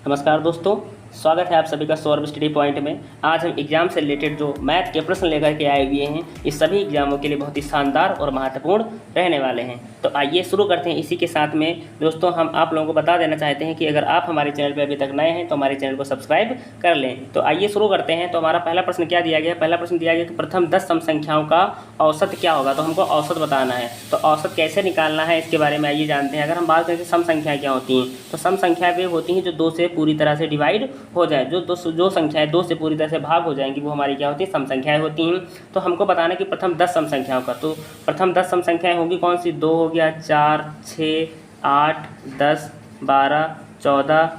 नमस्कार दोस्तों, स्वागत है आप सभी का सौरभ स्टडी पॉइंट में। आज हम एग्जाम से रिलेटेड जो मैथ के प्रश्न लेकर के आए हुए हैं, इस सभी एग्जामों के लिए बहुत ही शानदार और महत्वपूर्ण रहने वाले हैं। तो आइए शुरू करते हैं। इसी के साथ में दोस्तों हम आप लोगों को बता देना चाहते हैं कि अगर आप हमारे चैनल पर अभी तक नए हैं तो हमारे चैनल को सब्सक्राइब कर लें। तो आइए शुरू करते हैं। तो हमारा पहला प्रश्न क्या दिया गया? पहला प्रश्न दिया गया कि प्रथम 10 सम संख्याओं का औसत क्या होगा। तो हमको औसत बताना है। तो औसत कैसे निकालना है इसके बारे में आइए जानते हैं। अगर हम बात करें सम संख्याएं क्या होती हैं, तो सम संख्याएं वे होती हैं जो 2 से पूरी तरह से डिवाइड हो जाए। जो संख्याएं 2 से पूरी तरह से भाग हो जाएंगी वो हमारी क्या होती है? सम संख्याएं होती हैं। तो हमको बताना कि प्रथम 10 सम संख्याओं का। तो प्रथम 10 सम संख्याएं होंगी कौन सी? 2 हो गया, 4, 6, 8, 10, 12, 14,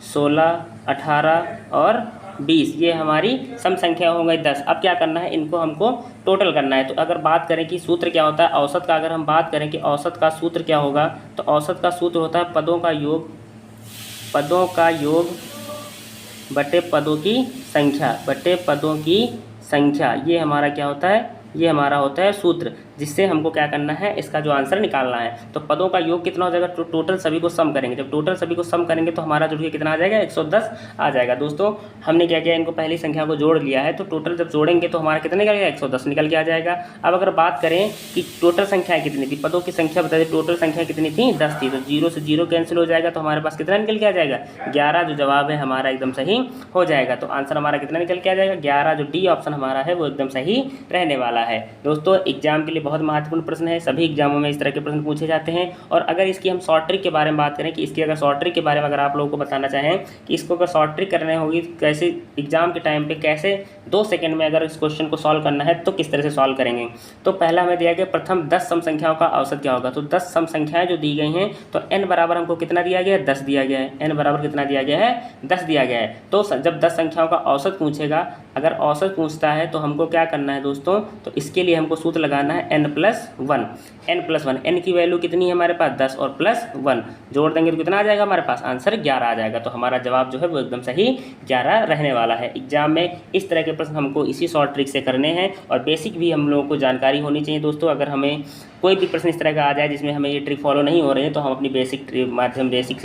16, 18 और 20, ये हमारी सम संख्या हो गई 10। अब क्या करना है? इनको हमको टोटल करना है। तो अगर बात करें कि सूत्र क्या होता है औसत का, अगर हम बात करें कि औसत का सूत्र क्या होगा, तो औसत का सूत्र होता है पदों का योग बटे पदों की संख्या। ये हमारा क्या होता है? ये हमारा होता है सूत्र, जिससे हमको क्या करना है? इसका जो आंसर निकालना है। तो पदों का योग कितना हो जाएगा? तो टोटल सभी को सम करेंगे। जब टोटल सभी को सम करेंगे तो हमारा जो कितना आ जाएगा? 110 आ जाएगा। दोस्तों हमने क्या किया? इनको पहली संख्या को जोड़ लिया है। तो टोटल जब जोड़ेंगे तो हमारा कितना निकल गया? 110 निकल के आ जाएगा। अब अगर बात करें कि टोटल संख्या कितनी थी, पदों की संख्या बता दें, टोटल संख्या कितनी थी? 10 थी। तो 0 से 0 कैंसिल हो जाएगा। तो हमारे पास कितना निकल के आ जाएगा? 11। जो जवाब है हमारा एकदम सही हो जाएगा। तो आंसर हमारा कितना निकल के आ जाएगा? 11। जो डी ऑप्शन हमारा है वो एकदम सही रहने वाला है। दोस्तों एग्जाम के लिए बहुत महत्वपूर्ण प्रश्न है। सभी एग्जामों में इस तरह के प्रश्न पूछे जाते हैं। और अगर इसकी हम शॉर्ट ट्रिक के बारे में बात करें कि इसकी अगर शॉर्ट ट्रिक के बारे में अगर आप लोगों को बताना चाहें कि इसको अगर शॉर्ट ट्रिक करनी होगी कैसे एग्जाम के टाइम पे, कैसे 2 सेकंड में अगर इस क्वेश्चन को सॉल्व करना है तो किस तरह से सॉल्व करेंगे। तो पहला हमें दिया गया प्रथम 10 सम संख्याओं का औसत क्या होगा। तो 10 सम संख्याएं जो दी गई हैं, तो n बराबर हमको कितना दिया गया है? 10 दिया गया है। n बराबर कितना दिया गया है? 10 दिया गया है। तो जब 10 संख्याओं का औसत पूछेगा, अगर औसत पूछता है तो हमको क्या करना है दोस्तों? तो इसके लिए हमको सूत्र लगाना है n+1। n की वैल्यू कितनी है हमारे पास? 10 और +1 जोड़ देंगे तो कितना आ जाएगा हमारे पास? आंसर 11 आ जाएगा। तो हमारा जवाब जो है वो एकदम सही 11 रहने वाला है। एग्जाम में इस तरह के प्रश्न हमको इसी शॉर्ट ट्रिक से करने हैं और बेसिक भी हम लोगों को जानकारी होनी चाहिए दोस्तों। अगर हमें कोई भी प्रश्न इस तरह का आ जाए जिसमें हमें ये ट्रिक फॉलो नहीं हो रहे हैं तो हम अपनी बेसिक के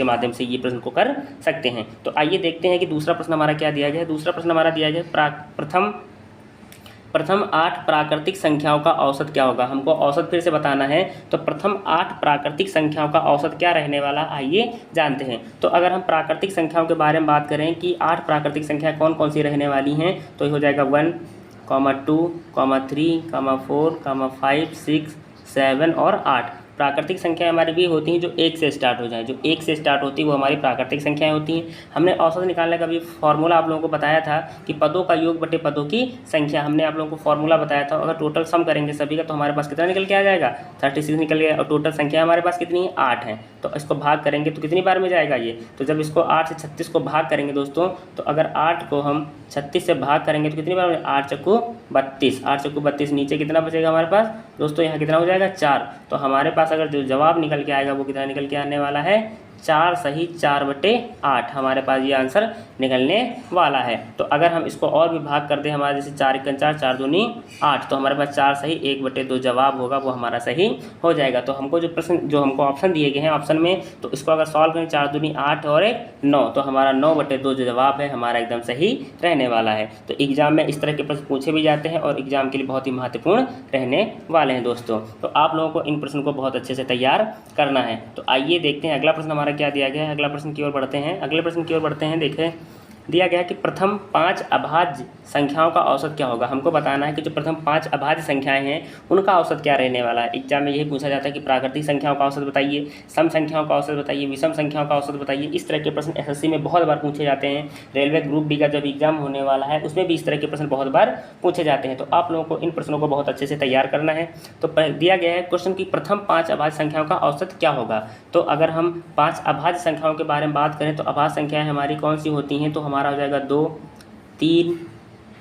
माध्यम से ये प्रश्न को कर सकते हैं। तो आइए देखते हैं कि दूसरा प्रश्न हमारा क्या दिया गया है। दूसरा प्रश्न हमारा दिया गया प्रथम 8 प्राकृतिक संख्याओं का औसत क्या होगा। हमको औसत फिर से बताना है। तो प्रथम 8 प्राकृतिक संख्याओं का औसत क्या रहने वाला, आइए जानते हैं। तो अगर हम प्राकृतिक संख्याओं के बारे में बात करें कि 8 प्राकृतिक संख्या कौन कौन सी रहने वाली हैं, तो ये हो जाएगा 1, 2, 3, 4, 5, 6, 7 और 8। प्राकृतिक संख्याएं हमारी भी होती हैं जो 1 से स्टार्ट हो जाए। जो 1 से स्टार्ट होती है वो हमारी प्राकृतिक संख्याएं होती हैं। हमने औसत निकालने का भी फॉर्मूला आप लोगों को बताया था कि पदों का योग बटे पदों की संख्या। हमने आप लोगों को फॉर्मूला बताया था। अगर टोटल सम करेंगे सभी का तो हमारे पास कितना निकल के आ जाएगा? 36 निकल गया। और टोटल संख्या हमारे पास कितनी है? 8 है। तो इसको भाग करेंगे तो कितनी बार में जाएगा ये? तो जब इसको 8 से 36 को भाग करेंगे दोस्तों, तो अगर 8 को हम 36 से भाग करेंगे तो कितनी बार में? 8 चक्कू 32। 8 चक्कू 32। नीचे कितना बचेगा हमारे पास दोस्तों? यहाँ कितना हो जाएगा? 4। तो हमारे पास अगर जो जवाब निकल के आएगा वो कितना निकल के आने वाला है? 4 सही 4/8 हमारे पास ये आंसर निकलने वाला है। तो अगर हम इसको और भी भाग कर दें, हमारे जैसे 4 × 4 4 दूनी 8, तो हमारे पास 4 सही 1/2 जवाब होगा, वो हमारा सही हो जाएगा। तो हमको जो प्रश्न जो हमको ऑप्शन दिए गए हैं ऑप्शन में, तो इसको अगर सॉल्व करें 4 दूनी 8 और 1 9, तो हमारा 9/2 जो जवाब है हमारा एकदम सही रहने वाला है। तो एग्जाम में इस तरह के प्रश्न पूछे भी जाते हैं और एग्जाम के लिए बहुत ही महत्वपूर्ण रहने वाले हैं दोस्तों। तो आप लोगों को इन प्रश्नों को बहुत अच्छे से तैयार करना है। तो आइए देखते हैं अगला प्रश्न हमारा क्या दिया गया है। अगला प्रश्न की ओर बढ़ते हैं। देखें दिया गया कि प्रथम 5 अभाज्य संख्याओं का औसत क्या होगा। हमको बताना है कि जो प्रथम 5 अभाज्य संख्याएं हैं उनका औसत क्या रहने वाला है। एग्जाम में यही पूछा जाता है कि प्राकृतिक संख्याओं का औसत बताइए, सम संख्याओं का औसत बताइए, विषम संख्याओं का औसत बताइए। इस तरह के प्रश्न एसएससी में बहुत बार पूछे जाते हैं। रेलवे ग्रुप बी का जब एग्जाम होने वाला है उसमें भी इस तरह के प्रश्न बहुत बार पूछे जाते हैं। तो आप लोगों को इन प्रश्नों को बहुत अच्छे से तैयार करना है। तो दिया गया है क्वेश्चन की प्रथम 5 अभाज्य संख्याओं का औसत क्या होगा। तो अगर हम 5 अभाज्य संख्याओं के बारे में बात करें तो अभाज्य संख्याएं हमारी कौन सी होती हैं, तो हमारा हो जाएगा 2, 3,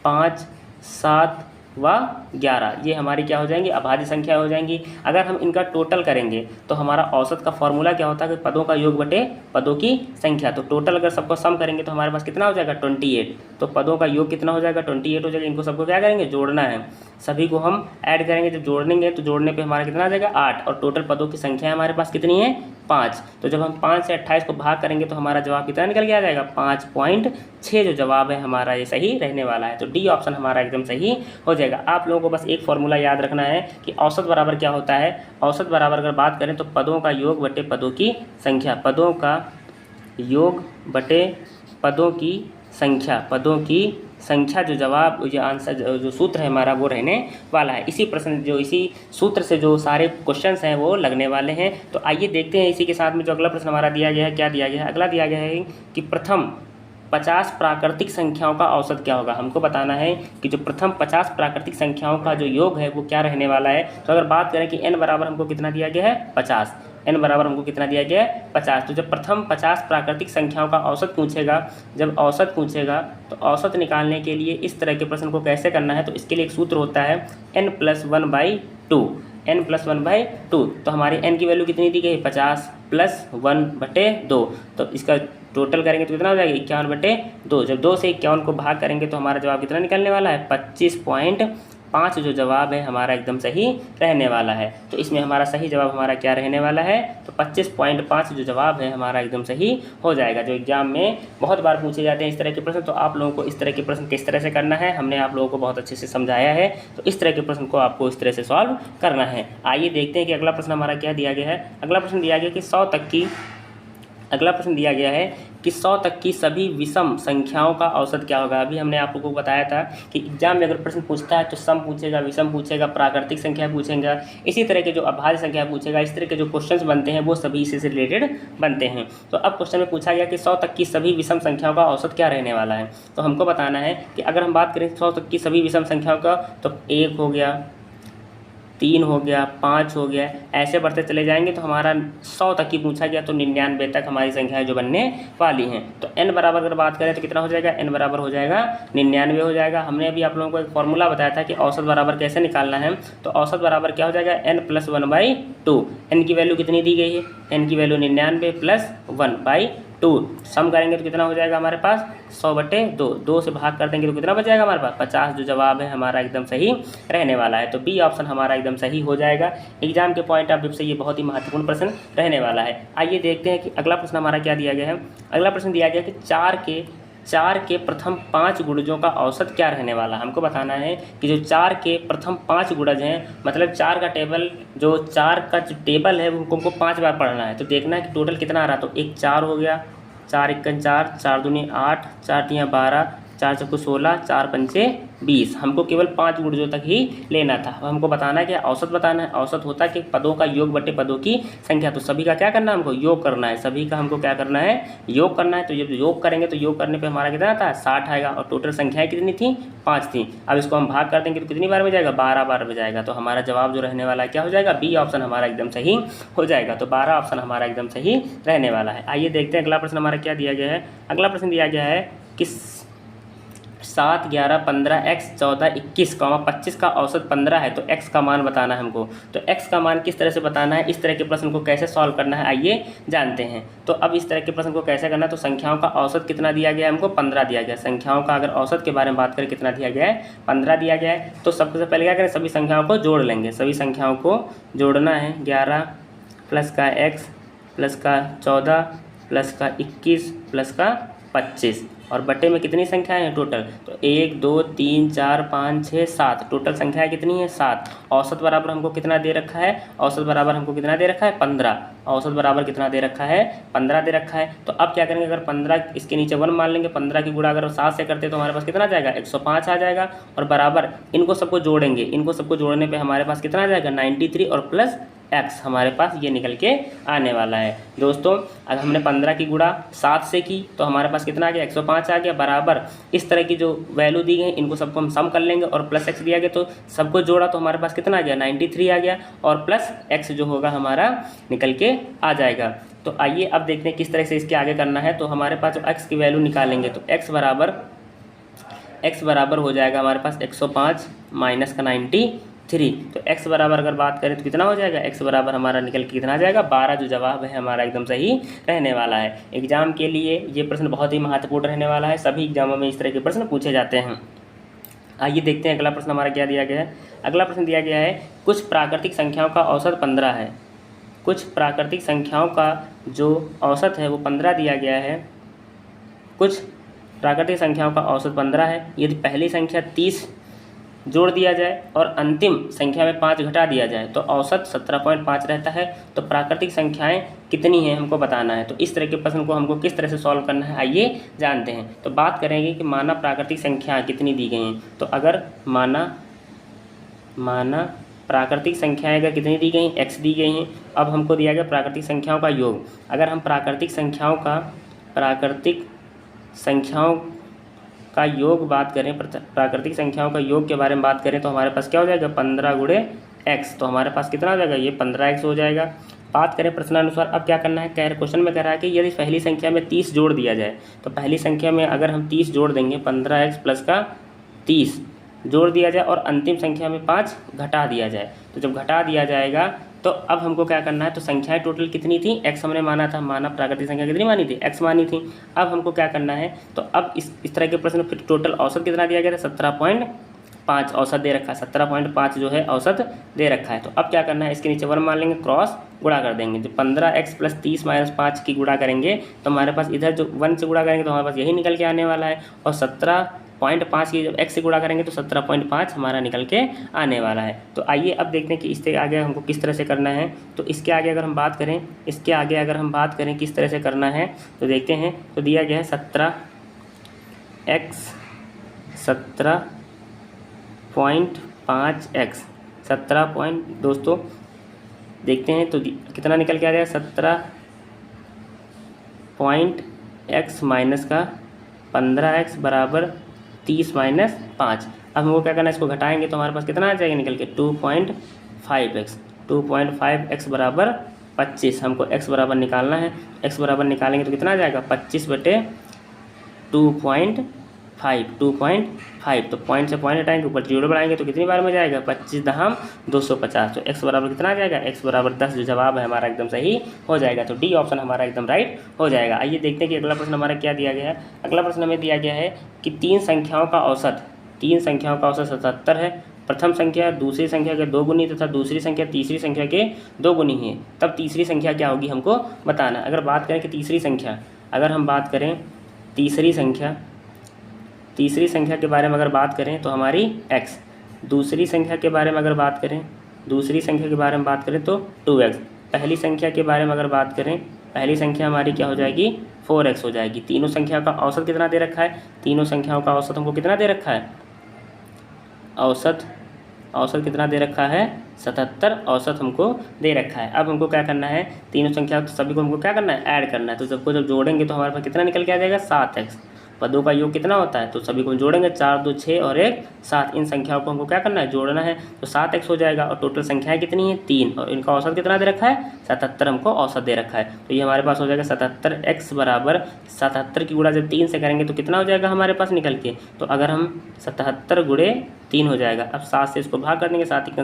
5, 7 व 11, ये हमारी क्या हो जाएंगी, अभाज्य संख्या हो जाएंगी। अगर हम इनका टोटल करेंगे तो हमारा औसत का फॉर्मूला क्या होता है कि पदों का योग बटे पदों की संख्या। तो टोटल अगर सबको सम करेंगे तो हमारे पास कितना हो जाएगा 28। तो पदों का योग कितना हो जाएगा 28 हो जाएगा। इनको सबको क्या करेंगे, जोड़ना है, सभी को हम ऐड करेंगे। जब जोड़ेंगे तो जोड़ने पे हमारा कितना आ जाएगा 8, और टोटल पदों की संख्या हमारे पास कितनी है 5। तो जब हम 5 से 28 को भाग करेंगे तो हमारा जवाब कितना निकल के आ जाएगा 5.6 जो जवाब है हमारा ये सही रहने वाला है। तो डी ऑप्शन हमारा एकदम सही हो जाएगा। आप लोगों को बस एक फॉर्मूला याद रखना है कि औसत बराबर क्या होता है। औसत बराबर अगर बात करें तो पदों का योग बटे पदों की संख्या, पदों का योग बटे पदों की संख्या, पदों की संख्या जो जवाब जो आंसर जो सूत्र है हमारा वो रहने वाला है। इसी प्रश्न जो इसी सूत्र से जो सारे क्वेश्चंस हैं वो लगने वाले हैं। तो आइए देखते हैं इसी के साथ में जो अगला प्रश्न हमारा दिया गया है, क्या दिया गया है। अगला दिया गया है कि प्रथम 50 प्राकृतिक संख्याओं का औसत क्या होगा। हमको बताना है कि जो प्रथम 50 प्राकृतिक संख्याओं का जो योग है वो क्या रहने वाला है। तो अगर बात करें कि n बराबर हमको कितना दिया गया है 50, n बराबर हमको कितना दिया गया है 50। तो जब प्रथम 50 प्राकृतिक संख्याओं का औसत पूछेगा, जब औसत पूछेगा तो औसत निकालने के लिए इस तरह के प्रश्न को कैसे करना है। तो इसके लिए एक सूत्र होता है n+1/2, n+1/2। तो हमारी n की वैल्यू कितनी दी गई है 50 + 1/2। तो इसका टोटल करेंगे तो कितना हो जाएगा 51/2। जब 2 से 51 को भाग करेंगे तो हमारा जवाब कितना निकलने वाला है 25.5 जो जवाब है हमारा एकदम सही रहने वाला है। तो इसमें हमारा सही जवाब हमारा क्या रहने वाला है, तो 25.5 जो जवाब है हमारा एकदम सही हो जाएगा। जो एग्जाम में बहुत बार पूछे जाते हैं इस तरह के प्रश्न, तो आप लोगों को इस तरह के प्रश्न किस तरह से करना है हमने आप लोगों को बहुत अच्छे से समझाया है। तो इस तरह के प्रश्न को आपको इस तरह से सॉल्व करना है। आइए देखते हैं कि अगला प्रश्न हमारा क्या दिया गया है। अगला प्रश्न दिया गया कि 100 तक की अगला प्रश्न दिया गया है कि 100 तक की सभी विषम संख्याओं का औसत क्या होगा। अभी हमने आप लोगों को बताया था कि एग्जाम में अगर प्रश्न पूछता है तो सम पूछेगा, विषम पूछेगा, प्राकृतिक संख्या पूछेगा, इसी तरह के जो अभाज्य संख्या पूछेगा। इस तरह के जो क्वेश्चंस बनते हैं वो सभी इसी से रिलेटेड बनते हैं। तो अब क्वेश्चन में पूछा गया कि 100 तक की सभी विषम संख्याओं का औसत क्या रहने वाला है। तो हमको बताना है कि अगर हम बात करें 100 तक की सभी विषम संख्याओं का, तो 1 हो गया, 3 हो गया, 5 हो गया, ऐसे बढ़ते चले जाएंगे। तो हमारा 100 तक की पूछा गया तो 99 तक हमारी संख्याएं जो बनने वाली हैं। तो n बराबर अगर बात करें तो कितना हो जाएगा, n बराबर हो जाएगा 99 हो जाएगा। हमने अभी आप लोगों को एक फॉर्मूला बताया था कि औसत बराबर कैसे निकालना है। तो औसत बराबर क्या हो जाएगा n+1/2। n की वैल्यू कितनी दी गई है, n की वैल्यू 99 + 1/2। सम करेंगे तो कितना हो जाएगा हमारे पास 100/2। 2 से भाग कर देंगे तो कितना बच जाएगा हमारे पास 50 जो जवाब है हमारा एकदम सही रहने वाला है। तो बी ऑप्शन हमारा एकदम सही हो जाएगा। एग्जाम के पॉइंट ऑफ व्यू से ये बहुत ही महत्वपूर्ण प्रश्न रहने वाला है। आइए देखते हैं कि अगला प्रश्न हमारा क्या दिया गया है। अगला प्रश्न दिया गया कि 4 के प्रथम 5 गुणजों का औसत क्या रहने वाला। हमको बताना है कि जो 4 के प्रथम 5 गुणज हैं, मतलब 4 का टेबल जो 4 का जो टेबल है वो हमको 5 बार पढ़ना है। तो देखना है कि टोटल कितना आ रहा। तो 1 4 हो गया, 4 1 4, 4 दूनी 8, 4 3 12, 4 4 16, 4 5 20। हमको केवल 5 गुणजों तक ही लेना था। हमको बताना है कि औसत बताना है। औसत होता है कि पदों का योग बटे पदों की संख्या। तो सभी का क्या करना है, हमको योग करना है। सभी का हमको क्या करना है, योग करना है। तो जब योग करेंगे तो योग करने पे हमारा कितना आता है 60 आएगा। और टोटल संख्याएं कितनी थी 5 थी। अब इसको हम भाग कर देंगे तो कितनी बार में जाएगा 12 बार में जाएगा। तो हमारा जवाब जो रहने वाला है क्या हो जाएगा, बी ऑप्शन हमारा एकदम सही हो जाएगा। तो 12 ऑप्शन हमारा एकदम सही रहने वाला है। आइए देखते हैं अगला प्रश्न हमारा क्या दिया गया है। अगला प्रश्न दिया गया है कि 7 11 15 x 14 21, 25 का औसत 15 है। तो x का मान बताना है हमको। तो x का मान किस तरह से बताना है, इस तरह के प्रश्न को कैसे सॉल्व करना है आइए जानते हैं। तो अब इस तरह के प्रश्न को कैसे करना है, तो संख्याओं का औसत कितना दिया गया है हमको 15 दिया गया है। संख्याओं का अगर औसत के बारे में बात करें कितना दिया गया है 15 दिया गया है। तो सबसे पहले क्या करें, सभी संख्याओं को जोड़ लेंगे। सभी संख्याओं को जोड़ना है। 11 + का x + का 14 + का 21 + का 25 और बटे में कितनी संख्याएं हैं टोटल, तो 1 2 3 4 5 6 7 टोटल संख्याएं कितनी है 7। औसत बराबर हमको कितना दे रखा है, औसत बराबर हमको कितना दे रखा है 15। औसत बराबर कितना दे रखा है 15 दे रखा है। तो अब क्या करेंगे, अगर 15 इसके नीचे 1 मान लेंगे, 15 की गुणा अगर 7 से करते तो हमारे पास कितना आ जाएगा 105 आ जाएगा। और बराबर इनको सबको जोड़ेंगे, इनको सबको जोड़ने पर हमारे पास कितना आ जाएगा 93 और प्लस x हमारे पास ये निकल के आने वाला है। दोस्तों अगर हमने 15 की गुणा 7 से की तो हमारे पास कितना आ गया 105 आ गया। बराबर इस तरह की जो वैल्यू दी गई इनको सबको हम सम कर लेंगे और प्लस x दिया गया तो सबको जोड़ा तो हमारे पास कितना आ गया 93 आ गया और प्लस x जो होगा हमारा निकल के आ जाएगा। तो आइए अब देखते हैं किस तरह से इसके आगे करना है। तो हमारे पास जो x की वैल्यू निकालेंगे तो x बराबर x बराबर हो जाएगा हमारे पास 105 माइनस का 93। तो x बराबर अगर बात करें तो कितना हो जाएगा, x बराबर हमारा निकल के कितना आ जाएगा 12, जो जवाब है हमारा एकदम सही रहने वाला है। एग्जाम के लिए ये प्रश्न बहुत ही महत्वपूर्ण रहने वाला है, सभी एग्जामों में इस तरह के प्रश्न पूछे जाते हैं। आइए देखते हैं अगला प्रश्न हमारा क्या दिया गया है। अगला प्रश्न दिया गया है, कुछ प्राकृतिक संख्याओं का औसत 15 है। कुछ प्राकृतिक संख्याओं का जो औसत है वो 15 दिया गया है। कुछ प्राकृतिक संख्याओं का औसत 15 है। यदि पहली संख्या 30 जोड़ दिया जाए और अंतिम संख्या में 5 घटा दिया जाए तो औसत 17.5 रहता है। तो प्राकृतिक संख्याएं कितनी हैं हमको बताना है। तो इस तरह के प्रश्न को हमको किस तरह से सॉल्व करना है, आइए जानते हैं। तो बात करेंगे कि माना प्राकृतिक संख्याएं कितनी दी गई हैं। तो अगर माना प्राकृतिक संख्याएं अगर कितनी दी गई, x दी गई हैं। अब हमको दिया गया प्राकृतिक संख्याओं का योग। अगर हम प्राकृतिक संख्याओं का योग बात करें, प्राकृतिक संख्याओं का योग के बारे में बात करें तो हमारे पास क्या हो जाएगा 15 गुणे x। तो हमारे पास कितना हो जाएगा, ये 15x हो जाएगा। बात करें प्रश्नानुसार, अब क्या करना है, क्वेश्चन में कह रहा है कि यदि पहली संख्या में 30 जोड़ दिया जाए तो पहली संख्या में अगर हम 30 जोड़ देंगे, 15x प्लस का 30 जोड़ दिया जाए और अंतिम संख्या में 5 घटा दिया जाए। तो जब घटा दिया जाएगा तो अब हमको क्या करना है, तो संख्याएं टोटल कितनी थी, x हमने माना था, माना प्राकृतिक संख्या कितनी मानी थी, x मानी थी। अब हमको क्या करना है, तो अब इस तरह के प्रश्न फिर टोटल औसत कितना दिया गया था, 17.5 औसत दे रखा है, 17.5 जो है औसत दे रखा है। तो अब क्या करना है, इसके नीचे 1 मान लेंगे, क्रॉस गुणा कर देंगे। जो 15x प्लस 30 माइनस 5 की गुणा करेंगे तो हमारे पास इधर जो 1 से गुणा करेंगे तो हमारे पास यही निकल के आने वाला है। और 17.5 की जब x से गुणा करेंगे तो 17.5 हमारा निकल के आने वाला है। तो आइए अब देखते हैं कि इसके आगे हमको किस तरह से करना है। तो इसके आगे अगर हम बात करें, किस तरह से करना है तो देखते हैं। तो दिया गया है 17.5x, दोस्तों देखते हैं तो कितना निकल के आ जाएगा, 17.x माइनस का 15x बराबर 30 माइनस 5। अब हमको क्या करना है, इसको घटाएंगे तो हमारे पास कितना आ जाएगा निकल के 2.5x बराबर 25। हमको x बराबर निकालना है, x बराबर निकालेंगे तो कितना आ जाएगा 25/2.5। तो पॉइंट से पॉइंट हटाएंगे, ऊपर 0 बढ़ाएंगे तो कितनी बार में जाएगा 25 दहम 250। तो x बराबर कितना आ जाएगा, x बराबर 10, जो जवाब है हमारा एकदम सही हो जाएगा। तो डी ऑप्शन हमारा एकदम राइट हो जाएगा। आइए देखते हैं कि अगला प्रश्न हमारा क्या दिया गया है। अगला प्रश्न हमें दिया गया है कि तीन संख्याओं का औसत 77 है। प्रथम संख्या दूसरी संख्या के 2 गुनी तथा दूसरी संख्या तीसरी संख्या के 2 गुनी है। तब तीसरी संख्या क्या होगी हमको बताना। अगर बात करें कि तीसरी संख्या के बारे में अगर बात करें तो हमारी x, दूसरी संख्या के बारे में अगर बात करें तो 2x। पहली संख्या के बारे में अगर बात करें, पहली संख्या हमारी क्या हो जाएगी 4x हो जाएगी। तीनों संख्या का औसत कितना दे रखा है, तीनों संख्याओं का औसत हमको कितना दे रखा है, औसत कितना दे रखा है 77 औसत हमको दे रखा है। अब हमको क्या करना है, तीनों संख्या तो सभी को हमको क्या करना है, ऐड करना है। तो सबको जब जोड़ेंगे तो हमारे पास कितना निकल के आ जाएगा 7x। पदों का योग कितना होता है, तो सभी को जोड़ेंगे 4 2 6 और 1 7। इन संख्याओं को हमको क्या करना है, जोड़ना है। तो 7x हो जाएगा और टोटल संख्याएं कितनी है 3 और इनका औसत कितना दे रखा है 77 हमको औसत दे रखा है। तो ये हमारे पास हो जाएगा 77x बराबर 77 की गुणा जब 3 से करेंगे तो कितना हो जाएगा हमारे पास निकल के। तो अगर हम 77 गुणे 3 हो जाएगा। अब 7 से इसको भाग कर देंगे, 7 1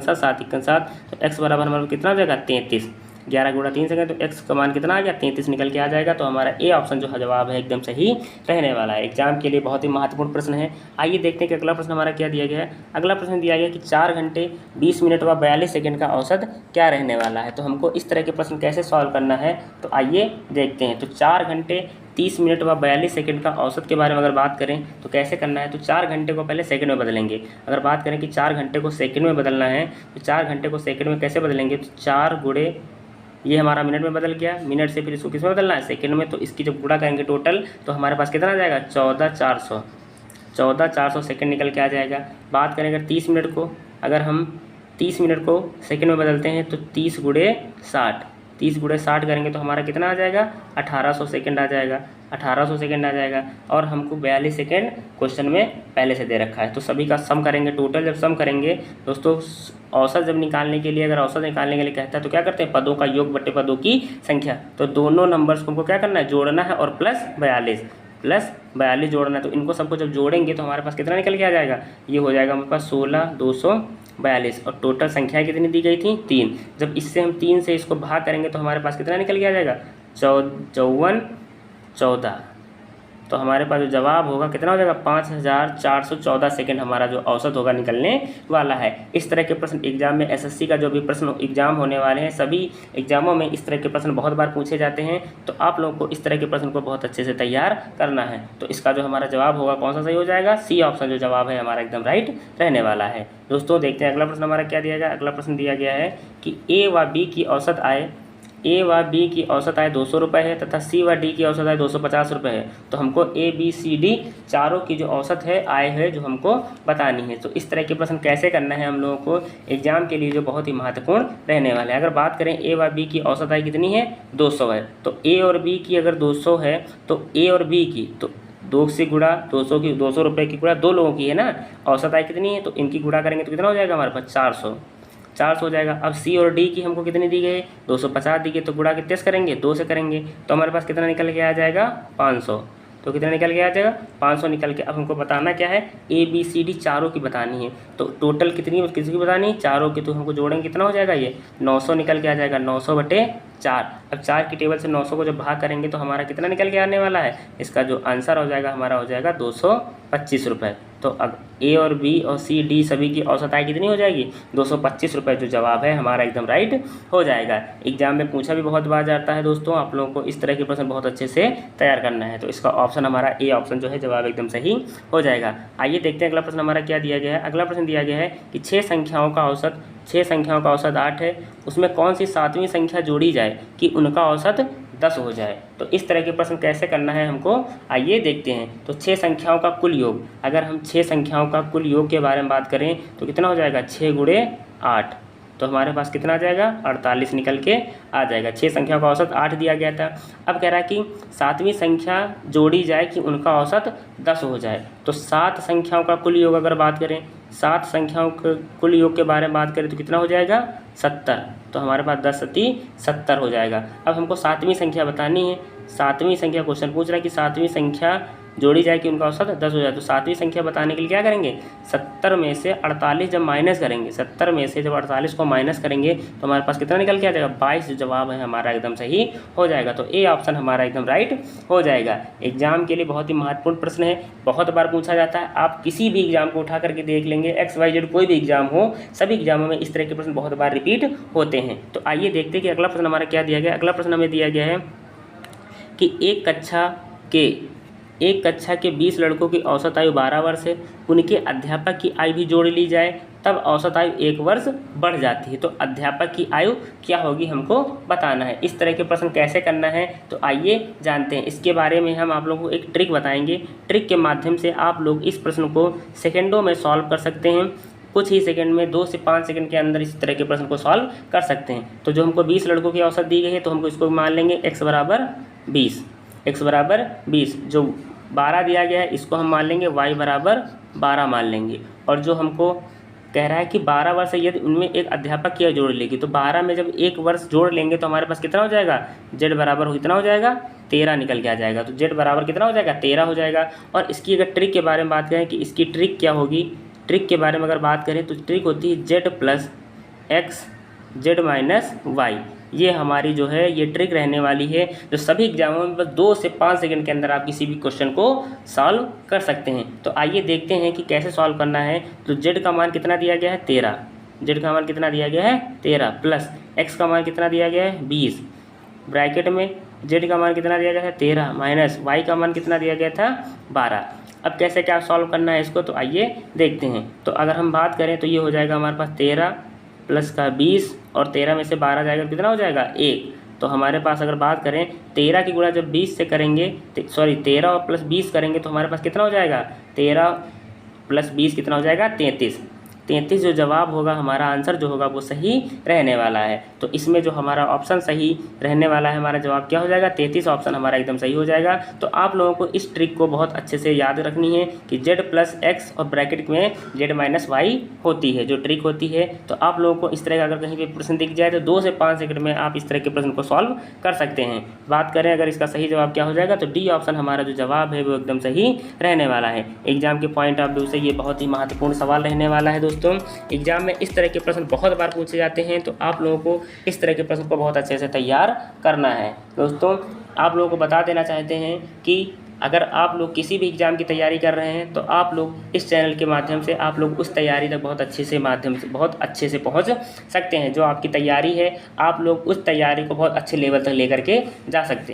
7 तो x बराबर हमारे कितना हो जाएगा 33। 11 गुणा 3 से करें तो x का मान कितना आ गया 33 निकल के आ जाएगा। तो हमारा ए ऑप्शन जो जवाब है एकदम सही रहने वाला है। एग्जाम के लिए बहुत ही महत्वपूर्ण प्रश्न है। आइए देखते हैं कि अगला प्रश्न हमारा क्या दिया गया है। अगला प्रश्न दिया गया कि 4 घंटे 20 मिनट व 42 सेकंड का औसत क्या रहने वाला है। तो हमको इस तरह के प्रश्न कैसे सॉल्व करना है तो आइए देखते हैं। तो 4 घंटे 30 मिनट व 42 सेकंड का औसत के बारे में अगर बात करें तो कैसे करना है। तो 4 घंटे को पहले सेकंड में बदलेंगे। अगर बात करें कि 4 घंटे को सेकंड में बदलना है तो 4 घंटे को सेकंड में कैसे बदलेंगे, तो 4 गुणे ये हमारा मिनट में बदल गया, मिनट से फिर इसको किस में बदलना है सेकंड में। तो इसकी जब गुणा करेंगे टोटल तो हमारे पास कितना आ जाएगा 14400 सेकंड निकल के आ जाएगा। बात करें अगर 30 मिनट को, अगर हम 30 मिनट को सेकंड में बदलते हैं तो 30 गुणे 60 करेंगे तो हमारा कितना आ जाएगा 1800 सेकंड आ जाएगा। और हमको 42 सेकंड क्वेश्चन में पहले से दे रखा है। तो सभी का सम करेंगे, टोटल जब सम करेंगे दोस्तों, औसत जब निकालने के लिए अगर औसत निकालने के लिए कहता है तो क्या करते हैं, पदों का योग बटे पदों की संख्या। तो दोनों नंबर्स को हमको क्या करना है, जोड़ना है और प्लस प्लस 42 जोड़ना है। तो इनको सबको जब जोड़ेंगे तो हमारे पास कितना निकल के आ जाएगा, ये हो जाएगा हमारे पास 16,242 और टोटल संख्याएँ कितनी दी गई थी 3। जब इससे हम 3 से इसको भाग करेंगे तो हमारे पास कितना निकल के आ जाएगा 54,14। तो हमारे पास जो जवाब होगा कितना हो जाएगा 5,414 सेकेंड हमारा जो औसत होगा निकलने वाला है। इस तरह के प्रश्न एग्जाम में एसएससी का जो भी प्रश्न एग्जाम होने वाले हैं सभी एग्जामों में इस तरह के प्रश्न बहुत बार पूछे जाते हैं। तो आप लोगों को इस तरह के प्रश्न को बहुत अच्छे से तैयार करना है। तो इसका जो हमारा जवाब होगा कौन सा सही हो जाएगा, सी ऑप्शन जो जवाब है हमारा एकदम राइट रहने वाला है। दोस्तों देखते हैं अगला प्रश्न हमारा क्या दिया गया। अगला प्रश्न दिया गया है कि ए व बी की औसत आय, ए व बी की औसत आय 200 रुपये है तथा सी व डी की औसत आय 250 रुपये है। तो हमको ए बी सी डी चारों की जो औसत है आय है जो हमको बतानी है। तो इस तरह के प्रश्न कैसे करना है हम लोगों को एग्जाम के लिए जो बहुत ही महत्वपूर्ण रहने वाले हैं। अगर बात करें ए व बी की औसत आय कितनी है 200 है। तो ए और बी की अगर 200 है तो ए और बी की तो 2 से गुणा 200 की 200 रुपये की गुणा 2 लोगों की है ना, औसत आय कितनी है तो इनकी गुणा करेंगे तो कितना हो जाएगा हमारे पास 400 हो जाएगा। अब सी और डी की हमको कितनी दी गई 250 दी गई तो गुणा कितने से करेंगे 2 से करेंगे तो हमारे पास कितना निकल के आ जाएगा 500। तो कितना निकल के आ जाएगा 500 निकल के। अब हमको बताना क्या है ए बी सी डी चारों की बतानी है। तो टोटल कितनी किसी की बतानी है चारों की। तो हमको जोड़ेंगे कितना हो जाएगा ये 900 निकल के आ जाएगा 900/4। अब 4 की टेबल से 900 को जब भाग करेंगे तो हमारा कितना निकल के आने वाला है, इसका जो आंसर हो जाएगा हमारा हो जाएगा 225 रुपये। तो अब ए और बी और सी डी सभी की औसत आय कितनी हो जाएगी 225 रुपये। जो जवाब है हमारा एकदम राइट हो जाएगा। एग्जाम में पूछा भी बहुत बार जाता है दोस्तों, आप लोगों को इस तरह के प्रश्न बहुत अच्छे से तैयार करना है। तो इसका ऑप्शन हमारा ए ऑप्शन जो है जवाब एकदम सही हो जाएगा। आइए देखते हैं अगला प्रश्न हमारा क्या दिया गया है। अगला प्रश्न दिया गया है कि 6 संख्याओं का औसत 8 है, उसमें कौन सी 7वीं संख्या जोड़ी जाए कि उनका औसत 10 हो जाए। तो इस तरह के प्रश्न कैसे करना है हमको आइए देखते हैं। तो 6 संख्याओं का कुल योग, अगर हम 6 संख्याओं का कुल योग के बारे में बात करें तो कितना हो जाएगा 6 × 8। तो हमारे पास कितना आ जाएगा 48 निकल के आ जाएगा। 6 संख्याओं का औसत 8 दिया गया था। अब कह रहा है कि 7वीं संख्या जोड़ी जाए कि उनका औसत 10 हो जाए। तो 7 संख्याओं का कुल योग अगर बात करें 7 संख्याओं के कुल योग के बारे में बात करें तो कितना हो जाएगा 70। तो हमारे पास 10 सती 70 हो जाएगा। अब हमको 7वीं संख्या बतानी है। 7वीं संख्या क्वेश्चन पूछ रहा है कि 7वीं संख्या जोड़ी जाए कि उनका औसत 10 हो जाए। तो 7वीं संख्या बताने के लिए क्या करेंगे 70 में से 48 जब माइनस करेंगे 70 में से जब 48 को माइनस करेंगे तो हमारे पास कितना निकल के आ जाएगा 22। जवाब है हमारा एकदम सही हो जाएगा। तो ए ऑप्शन हमारा एकदम राइट हो जाएगा। एग्जाम के लिए बहुत ही महत्वपूर्ण प्रश्न है, बहुत बार पूछा जाता है। आप किसी भी एग्जाम को उठा करके देख लेंगे, XYZ कोई भी एग्जाम हो, सभी एग्जामों में इस तरह के प्रश्न बहुत बार रिपीट होते हैं। तो आइए देखते हैं कि अगला प्रश्न हमारा क्या दिया गया। अगला प्रश्न हमें दिया गया है कि एक कक्षा के 20 लड़कों की औसत आयु 12 वर्ष है, उनके अध्यापक की आयु भी जोड़ ली जाए तब औसत आयु 1 वर्ष बढ़ जाती है। तो अध्यापक की आयु क्या होगी हमको बताना है। इस तरह के प्रश्न कैसे करना है तो आइए जानते हैं। इसके बारे में हम आप लोगों को एक ट्रिक बताएंगे। ट्रिक के माध्यम से आप लोग इस प्रश्न को सेकेंडों में सॉल्व कर सकते हैं। कुछ ही सेकंड में 2 से 5 सेकंड के अंदर इस तरह के प्रश्न को सॉल्व कर सकते हैं। तो जो हमको 20 लड़कों की औसत दी गई है तो हमको इसको मान लेंगे x = 20। जो 12 दिया गया है इसको हम मान लेंगे y = 12 मान लेंगे। और जो हमको कह रहा है कि 12 वर्ष है यदि उनमें एक अध्यापक की जोड़ लेगी तो 12 में जब 1 वर्ष जोड़ लेंगे तो हमारे पास कितना हो जाएगा z बराबर कितना हो जाएगा 13 निकल के आ जाएगा। तो z बराबर कितना हो जाएगा 13 हो जाएगा। और इसकी अगर ट्रिक के बारे में बात करें कि इसकी ट्रिक क्या होगी, ट्रिक के बारे में अगर बात करें तो ट्रिक होती है z + x z - y। ये हमारी जो है ये ट्रिक रहने वाली है जो सभी एग्जामों में बस 2 से 5 सेकंड के अंदर आप किसी भी क्वेश्चन को सॉल्व कर सकते हैं। तो आइए देखते हैं कि कैसे सॉल्व करना है। तो z का मान कितना दिया गया है 13, z का मान कितना दिया गया है 13 प्लस x का मान कितना दिया गया है 20, ब्रैकेट में z का मान कितना दिया गया है 13 माइनस y का मान कितना दिया गया था 12। अब कैसे क्या सॉल्व करना है इसको तो आइए देखते हैं। तो अगर हम बात करें तो ये हो जाएगा हमारे पास 13 प्लस का 20 और 13 में से 12 जाएगा कितना हो जाएगा 1। तो हमारे पास अगर बात करें 13 की गुणा जब 20 से करेंगे 13 और +20 करेंगे तो हमारे पास कितना हो जाएगा 13 + 20 कितना हो जाएगा 33। 33 जो जवाब होगा, हमारा आंसर जो होगा वो सही रहने वाला है। तो इसमें जो हमारा ऑप्शन सही रहने वाला है, हमारा जवाब क्या हो जाएगा, 33 ऑप्शन हमारा एकदम सही हो जाएगा। तो आप लोगों को इस ट्रिक को बहुत अच्छे से याद रखनी है कि z + x और ब्रैकेट में z - y होती है जो ट्रिक होती है। तो आप लोगों को इस तरह का अगर कहीं पे प्रश्न दिख जाए तो 2 से 5 सेकंड में आप इस तरह के प्रश्न को सॉल्व कर सकते हैं। बात करें अगर इसका सही जवाब क्या हो जाएगा, तो डी ऑप्शन हमारा जो जवाब है वो एकदम सही रहने वाला है। एग्जाम के पॉइंट ऑफ व्यू से ये बहुत ही महत्वपूर्ण सवाल रहने वाला है दोस्तों। एग्जाम में इस तरह के प्रश्न बहुत बार पूछे जाते हैं, तो आप लोगों को इस तरह के प्रश्न को बहुत अच्छे से तैयार करना है। दोस्तों आप लोगों को बता देना चाहते हैं कि अगर आप लोग किसी भी एग्ज़ाम की तैयारी कर रहे हैं तो आप लोग इस चैनल के माध्यम से आप लोग उस तैयारी तक बहुत अच्छे से पहुंच सकते हैं। जो आपकी तैयारी है, आप लोग उस तैयारी को बहुत अच्छे लेवल तक लेकर के जा सकते हैं।